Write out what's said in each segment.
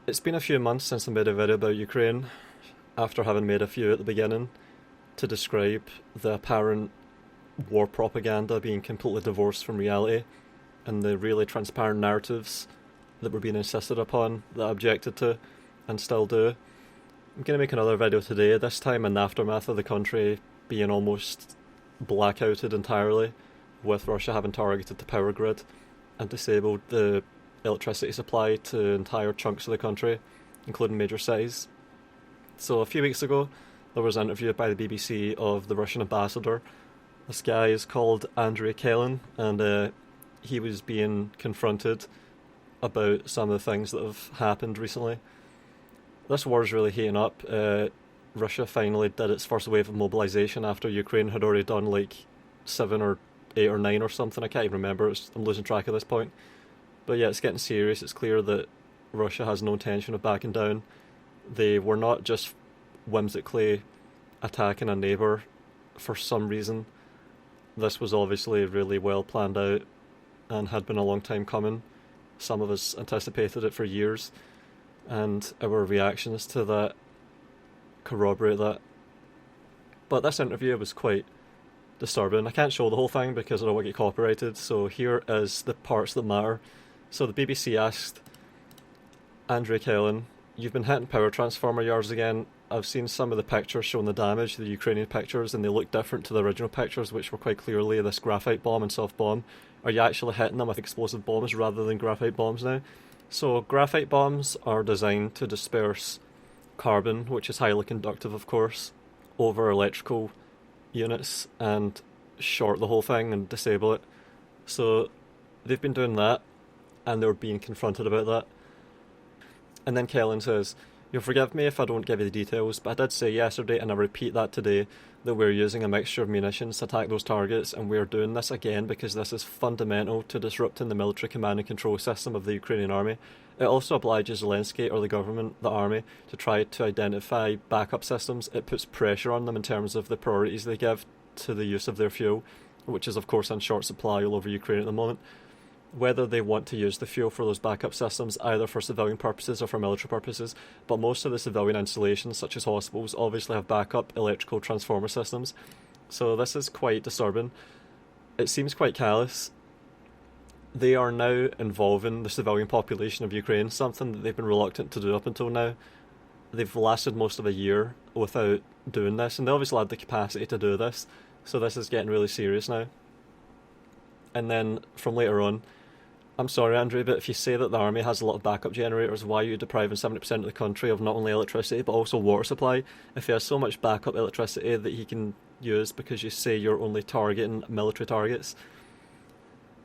It's been a few months since I made a video about Ukraine, after having made a few at the beginning, to describe the apparent war propaganda being completely divorced from reality and the really transparent narratives that were being insisted upon that I objected to and still do. I'm going to make another video today, this time in the aftermath of the country being almost blackouted entirely, with Russia having targeted the power grid and disabled the electricity supply to entire chunks of the country, including major cities. So a few weeks ago, there was an interview by the BBC of the Russian ambassador. This guy is called Andrei Kelin, and he was being confronted about some of the things that have happened recently. This war is really heating up. Russia finally did its first wave of mobilization after Ukraine had already done like 7 or 8 or 9 or something. I can't even remember. I'm losing track at this point. But yeah, it's getting serious. It's clear that Russia has no intention of backing down. They were not just whimsically attacking a neighbour for some reason. This was obviously really well planned out and had been a long time coming. Some of us anticipated it for years, and our reactions to that corroborate that. But this interview was quite disturbing. I can't show the whole thing because I don't want to get copyrighted, so here is the parts that matter. So the BBC asked Andrei Kelin, "You've been hitting power transformer yards again. I've seen some of the pictures showing the damage, the Ukrainian pictures, and they look different to the original pictures, which were quite clearly this graphite bomb and soft bomb. Are you actually hitting them with explosive bombs rather than graphite bombs now?" So graphite bombs are designed to disperse carbon, which is highly conductive, of course, over electrical units and short the whole thing and disable it. So they've been doing that, and they were being confronted about that. And then Kellen says, "You'll forgive me if I don't give you the details, but I did say yesterday, and I repeat that today, that we're using a mixture of munitions to attack those targets, and we're doing this again because this is fundamental to disrupting the military command and control system of the Ukrainian army. It also obliges Zelensky or the government, the army, to try to identify backup systems. It puts pressure on them in terms of the priorities they give to the use of their fuel, which is of course in short supply all over Ukraine at the moment. Whether they want to use the fuel for those backup systems either for civilian purposes or for military purposes, but most of the civilian installations, such as hospitals, obviously have backup electrical transformer systems. So this is quite disturbing. It seems quite callous. They are now involving the civilian population of Ukraine, something that they've been reluctant to do up until now. They've lasted most of a year without doing this, and they obviously had the capacity to do this, so this is getting really serious now. And then from later on, "I'm sorry, Andrew, but if you say that the army has a lot of backup generators, why are you depriving 70% of the country of not only electricity but also water supply? If he has so much backup electricity that he can use because you say you're only targeting military targets?"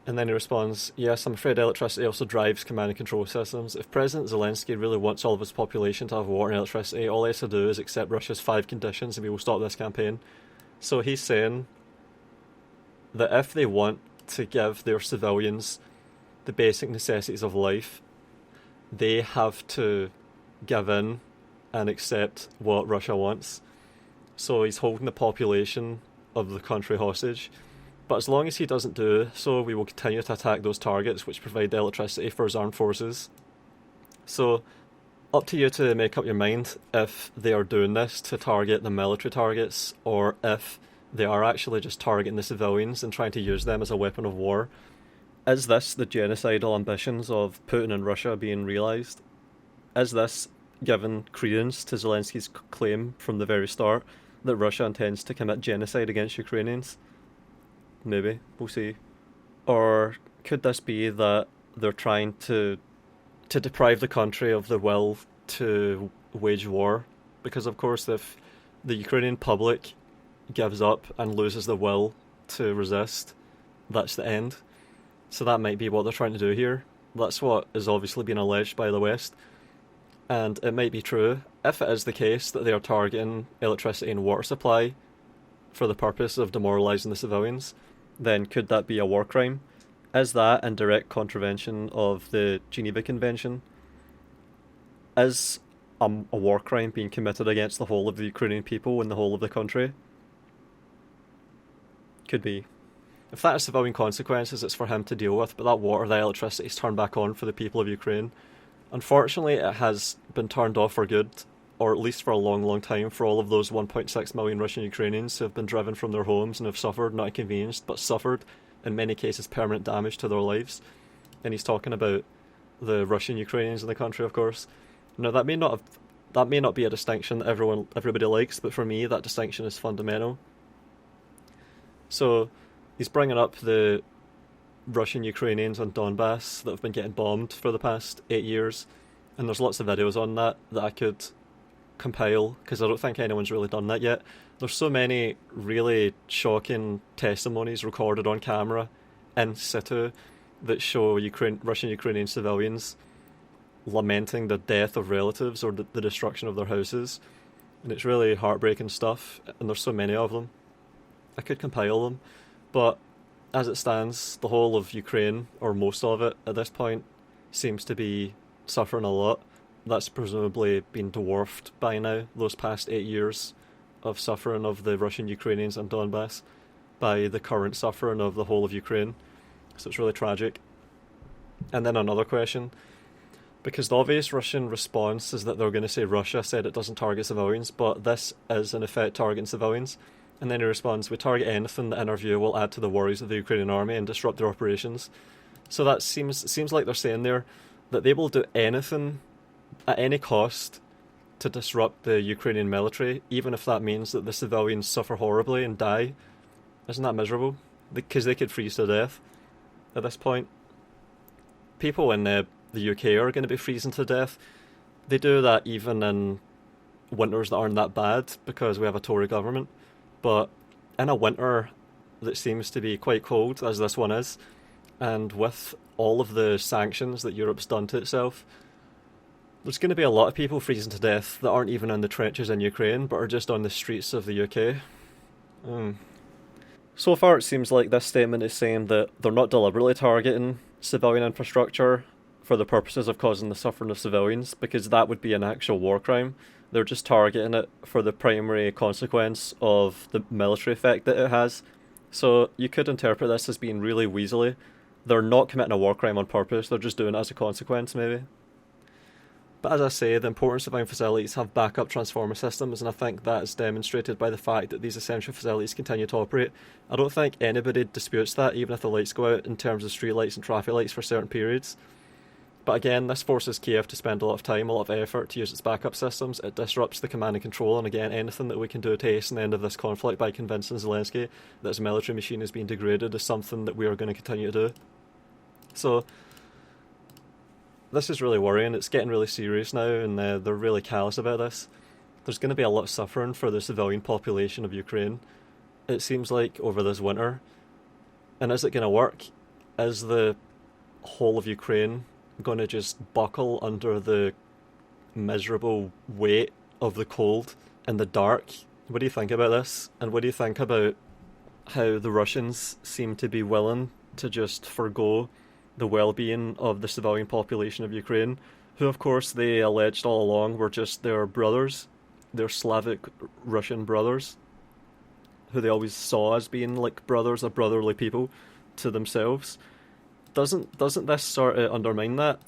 And then he responds, "Yes, I'm afraid electricity also drives command and control systems. If President Zelensky really wants all of his population to have water and electricity, all he has to do is accept Russia's 5 conditions and we will stop this campaign." So he's saying that if they want to give their civilians the basic necessities of life, they have to give in and accept what Russia wants. So he's holding the population of the country hostage. But as long as he doesn't do so, we will continue to attack those targets which provide the electricity for his armed forces. So, up to you to make up your mind if they are doing this to target the military targets, or if they are actually just targeting the civilians and trying to use them as a weapon of war. Is this the genocidal ambitions of Putin and Russia being realised? Is this given credence to Zelensky's claim from the very start that Russia intends to commit genocide against Ukrainians? Maybe, we'll see. Or could this be that they're trying to deprive the country of the will to wage war? Because of course if the Ukrainian public gives up and loses the will to resist, that's the end. So that might be what they're trying to do here. That's what is obviously being alleged by the West. And it might be true. If it is the case that they are targeting electricity and water supply for the purpose of demoralising the civilians, then could that be a war crime? Is that in direct contravention of the Geneva Convention? Is a war crime being committed against the whole of the Ukrainian people and the whole of the country? Could be. If that has civilian consequences, it's for him to deal with, but that water, that electricity is turned back on for the people of Ukraine. Unfortunately, it has been turned off for good, or at least for a long, long time, for all of those 1.6 million Russian Ukrainians who have been driven from their homes and have suffered, not inconvenienced, but suffered, in many cases, permanent damage to their lives. And he's talking about the Russian Ukrainians in the country, of course. Now, that may not be a distinction that everybody likes, but for me, that distinction is fundamental. So, he's bringing up the Russian Ukrainians on Donbass that have been getting bombed for the past 8 years, and there's lots of videos on that I could compile, because I don't think anyone's really done that yet. There's so many really shocking testimonies recorded on camera in situ that show Russian Ukrainian civilians lamenting the death of relatives or the destruction of their houses, and it's really heartbreaking stuff, and there's so many of them. I could compile them, but as it stands, the whole of Ukraine, or most of it at this point, seems to be suffering a lot. That's presumably been dwarfed by now, those past 8 years of suffering of the Russian Ukrainians in Donbass, by the current suffering of the whole of Ukraine. So it's really tragic. And then another question, because the obvious Russian response is that they're going to say Russia said it doesn't target civilians, but this is in effect targeting civilians. And then he responds, we target anything that in our view will add to the worries of the Ukrainian army and disrupt their operations. So that seems like they're saying there that they will do anything at any cost to disrupt the Ukrainian military, even if that means that the civilians suffer horribly and die. Isn't that miserable? Because they could freeze to death at this point. People in the UK are going to be freezing to death. They do that even in winters that aren't that bad because we have a Tory government. But in a winter that seems to be quite cold, as this one is, and with all of the sanctions that Europe's done to itself, there's going to be a lot of people freezing to death that aren't even in the trenches in Ukraine, but are just on the streets of the UK. So far, it seems like this statement is saying that they're not deliberately targeting civilian infrastructure for the purposes of causing the suffering of civilians, because that would be an actual war crime. They're just targeting it for the primary consequence of the military effect that it has. So you could interpret this as being really weaselly. They're not committing a war crime on purpose, they're just doing it as a consequence, maybe. But as I say, the important civilian facilities have backup transformer systems, and I think that is demonstrated by the fact that these essential facilities continue to operate. I don't think anybody disputes that, even if the lights go out in terms of street lights and traffic lights for certain periods. But again, this forces Kiev to spend a lot of time, a lot of effort to use its backup systems. It disrupts the command and control, and again, anything that we can do to hasten the end of this conflict by convincing Zelensky that his military machine is being degraded is something that we are going to continue to do. So, this is really worrying. It's getting really serious now, and they're really callous about this. There's going to be a lot of suffering for the civilian population of Ukraine, it seems like, over this winter. And is it going to work? Is the whole of Ukraine going to just buckle under the miserable weight of the cold and the dark? What do you think about this? And what do you think about how the Russians seem to be willing to just forgo the well-being of the civilian population of Ukraine, who of course they alleged all along were just their brothers, their Slavic Russian brothers, who they always saw as being like brothers or brotherly people to themselves? Doesn't this sort of undermine that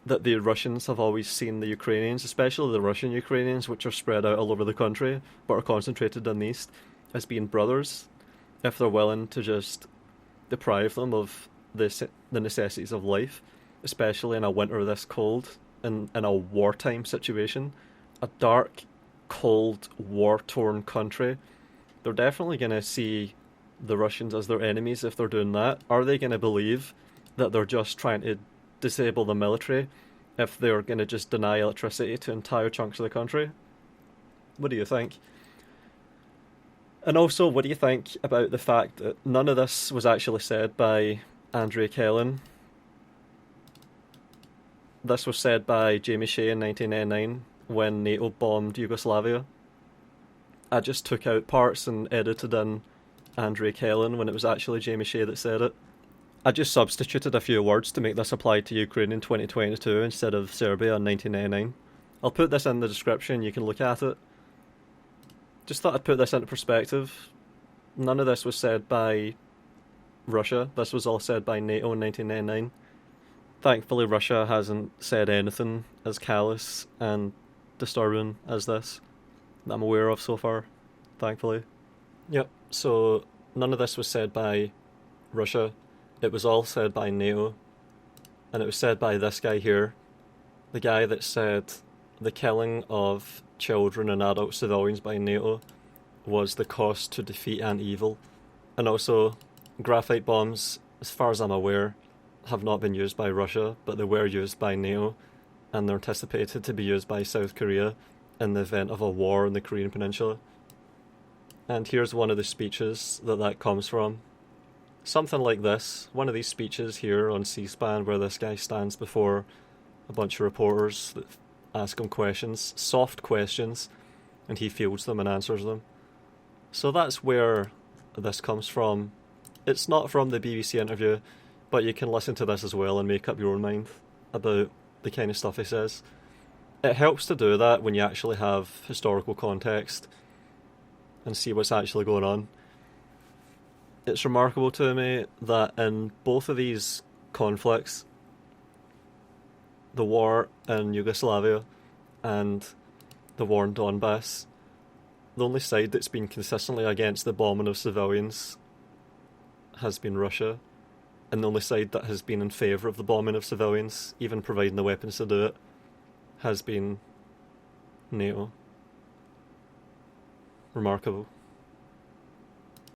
the Russians have always seen the Ukrainians, especially the Russian Ukrainians, which are spread out all over the country but are concentrated in the east, as being brothers, if they're willing to just deprive them of the necessities of life, especially in a winter this cold, in a wartime situation, a dark, cold, war-torn country? They're definitely going to see the Russians as their enemies if they're doing that. Are they going to believe that they're just trying to disable the military if they're going to just deny electricity to entire chunks of the country? What do you think? And also, what do you think about the fact that none of this was actually said by Andrei Kelin? This was said by Jamie Shea in 1999 when NATO bombed Yugoslavia. I just took out parts and edited in Andrei Kelin when it was actually Jamie Shea that said it. I just substituted a few words to make this apply to Ukraine in 2022 instead of Serbia in 1999. I'll put this in the description, you can look at it. Just thought I'd put this into perspective. None of this was said by Russia. This was all said by NATO in 1999. Thankfully, Russia hasn't said anything as callous and disturbing as this that I'm aware of so far, thankfully. Yep, so none of this was said by Russia. It was all said by NATO, and it was said by this guy here, the guy that said the killing of children and adult civilians by NATO was the cost to defeat an evil. And also, graphite bombs, as far as I'm aware, have not been used by Russia, but they were used by NATO, and they're anticipated to be used by South Korea in the event of a war in the Korean Peninsula. And here's one of the speeches that comes from. Something like this, one of these speeches here on C-SPAN where this guy stands before a bunch of reporters that ask him questions, soft questions, and he fields them and answers them. So that's where this comes from. It's not from the BBC interview, but you can listen to this as well and make up your own mind about the kind of stuff he says. It helps to do that when you actually have historical context and see what's actually going on. It's remarkable to me that in both of these conflicts, the war in Yugoslavia and the war in Donbass, the only side that's been consistently against the bombing of civilians has been Russia, and the only side that has been in favour of the bombing of civilians, even providing the weapons to do it, has been NATO. Remarkable.